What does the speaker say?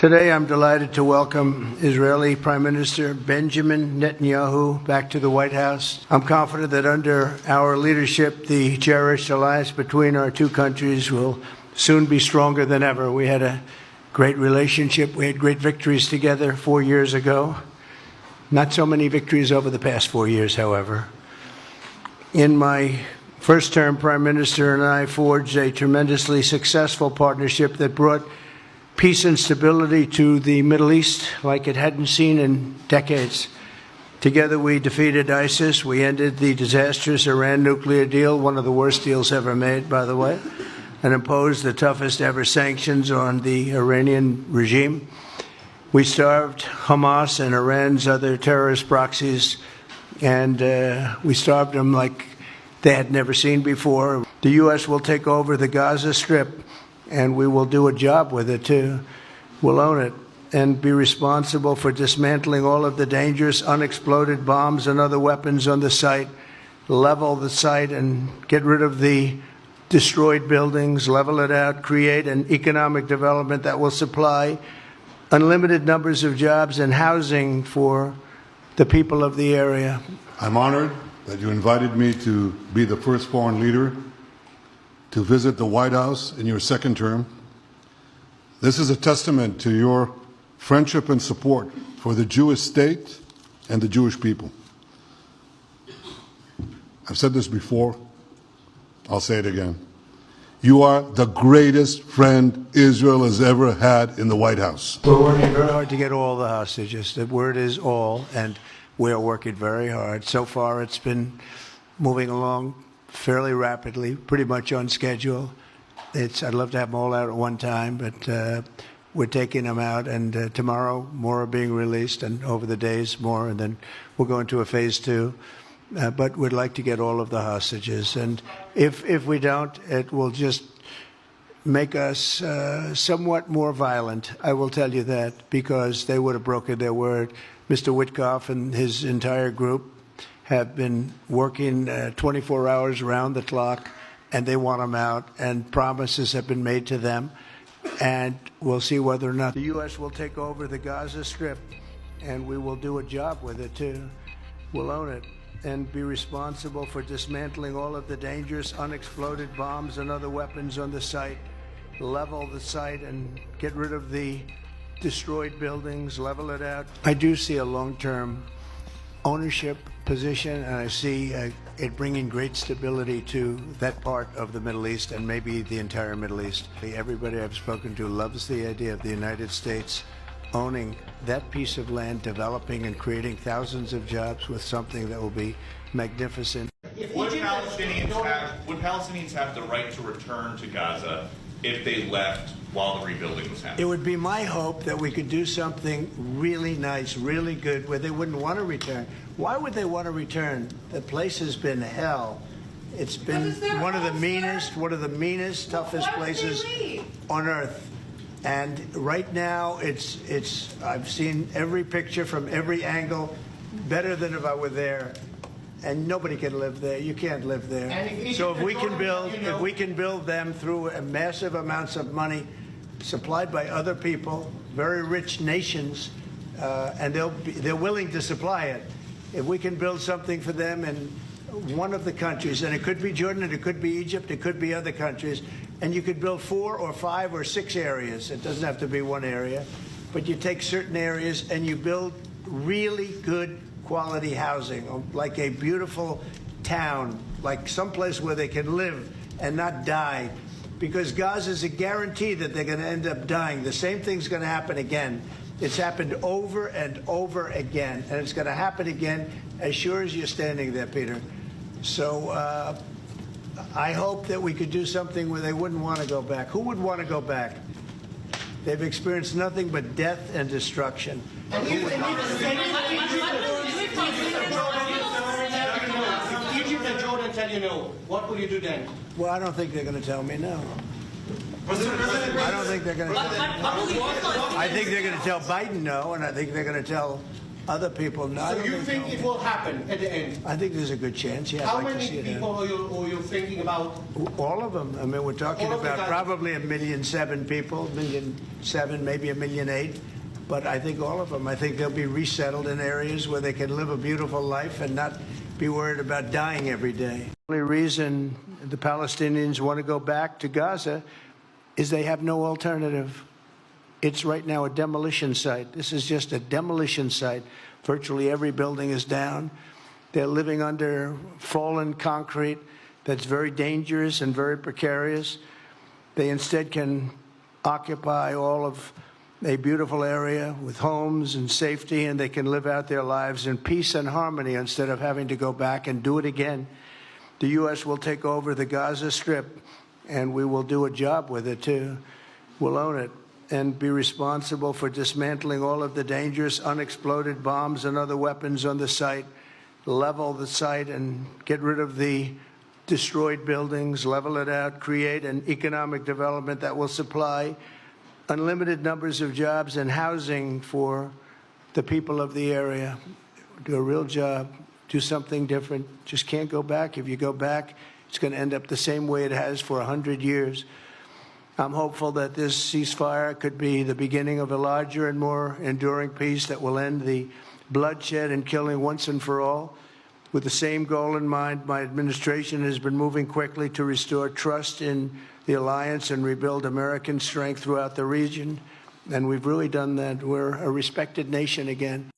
Today, I'm delighted to welcome Israeli Prime Minister Benjamin Netanyahu back to the White House. I'm confident that under our leadership, the cherished alliance between our two countries will soon be stronger than ever. We had a great relationship. We had great victories together 4 years ago. Not so many victories over the past 4 years, however. In my first term, Prime Minister and I forged a tremendously successful partnership that brought peace and stability to the Middle East like it hadn't seen in decades. Together we defeated ISIS, we ended the disastrous Iran nuclear deal, one of the worst deals ever made, by the way, and imposed the toughest ever sanctions on the Iranian regime. We starved Hamas and Iran's other terrorist proxies, and we starved them like they had never seen before. The U.S. will take over the Gaza Strip, and we will do a job with it, too. We'll own it and be responsible for dismantling all of the dangerous unexploded bombs and other weapons on the site, level the site and get rid of the destroyed buildings, level it out, create an economic development that will supply unlimited numbers of jobs and housing for the people of the area. I'm honored that you invited me to be the first foreign leader to visit the White House in your second term. This is a testament to your friendship and support for the Jewish state and the Jewish people. I've said this before, I'll say it again. You are the greatest friend Israel has ever had in the White House. We're working very hard to get all the hostages. The word is all, and we are working very hard. So far, it's been moving along fairly rapidly, pretty much on schedule. I'd love to have them all out at one time, but we're taking them out, and tomorrow more are being released, and over the days more, and then we'll go into a phase two. But we'd like to get all of the hostages, and if we don't, it will just make us somewhat more violent. I will tell you that, because they would have broken their word. Mr. Witkoff and his entire group have been working 24 hours around the clock, and they want them out, and promises have been made to them, and we'll see whether or not the U.S. will take over the Gaza Strip, and we will do a job with it, too. We'll own it and be responsible for dismantling all of the dangerous unexploded bombs and other weapons on the site, level the site and get rid of the destroyed buildings, level it out. I do see a long-term ownership position, and I see it bringing great stability to that part of the Middle East and maybe the entire Middle East. Everybody I've spoken to loves the idea of the United States owning that piece of land, developing and creating thousands of jobs with something that will be magnificent. Would Palestinians have the right to return to Gaza if they left while the rebuilding was happening? It would be my hope that we could do something really nice, really good, where they wouldn't want to return. Why would they want to return? The place has been hell. It's been one of the meanest, toughest places on earth. And right now, I've seen every picture from every angle, better than if I were there. And nobody can live there. You can't live there. So if we can build them through massive amounts of money supplied by other people, very rich nations, and they're willing to supply it. If we can build something for them in one of the countries, and it could be Jordan, and it could be Egypt, it could be other countries, and you could build 4 or 5 or 6 areas. It doesn't have to be one area, but you take certain areas and you build really good quality housing, like a beautiful town, like someplace where they can live and not die, because Gaza is a guarantee that they're going to end up dying. The same thing's going to happen again. It's happened over and over again, and it's going to happen again as sure as you're standing there, Peter. So I hope that we could do something where they wouldn't want to go back. Who would want to go back? They've experienced nothing but death and destruction. If Egypt and Jordan tell you no, what will you do then? Well, I don't think they're going to tell me no. I don't think they're going to tell me no. I think they're going to tell Biden no, and I think they're going to tell Other people, no. I So don't you think so. it will happen at the end? I think there's a good chance. Yeah, How I'd like to many see it people happen. are you thinking about? All of them. I mean, we're talking All of the about guys. probably 1,000,007 people, 1,000,007, maybe 1,000,008. But I think all of them. I think they'll be resettled in areas where they can live a beautiful life and not be worried about dying every day. The only reason the Palestinians want to go back to Gaza is they have no alternative. It's right now a demolition site. This is just a demolition site. Virtually every building is down. They're living under fallen concrete that's very dangerous and very precarious. They instead can occupy all of a beautiful area with homes and safety, and they can live out their lives in peace and harmony instead of having to go back and do it again. The U.S. will take over the Gaza Strip, and we will do a job with it, too. We'll own it and be responsible for dismantling all of the dangerous unexploded bombs and other weapons on the site, level the site and get rid of the destroyed buildings, level it out, create an economic development that will supply unlimited numbers of jobs and housing for the people of the area. Do a real job, do something different. Just can't go back. If you go back, it's going to end up the same way it has for 100 years. I'm hopeful that this ceasefire could be the beginning of a larger and more enduring peace that will end the bloodshed and killing once and for all. With the same goal in mind, my administration has been moving quickly to restore trust in the alliance and rebuild American strength throughout the region. And we've really done that. We're a respected nation again.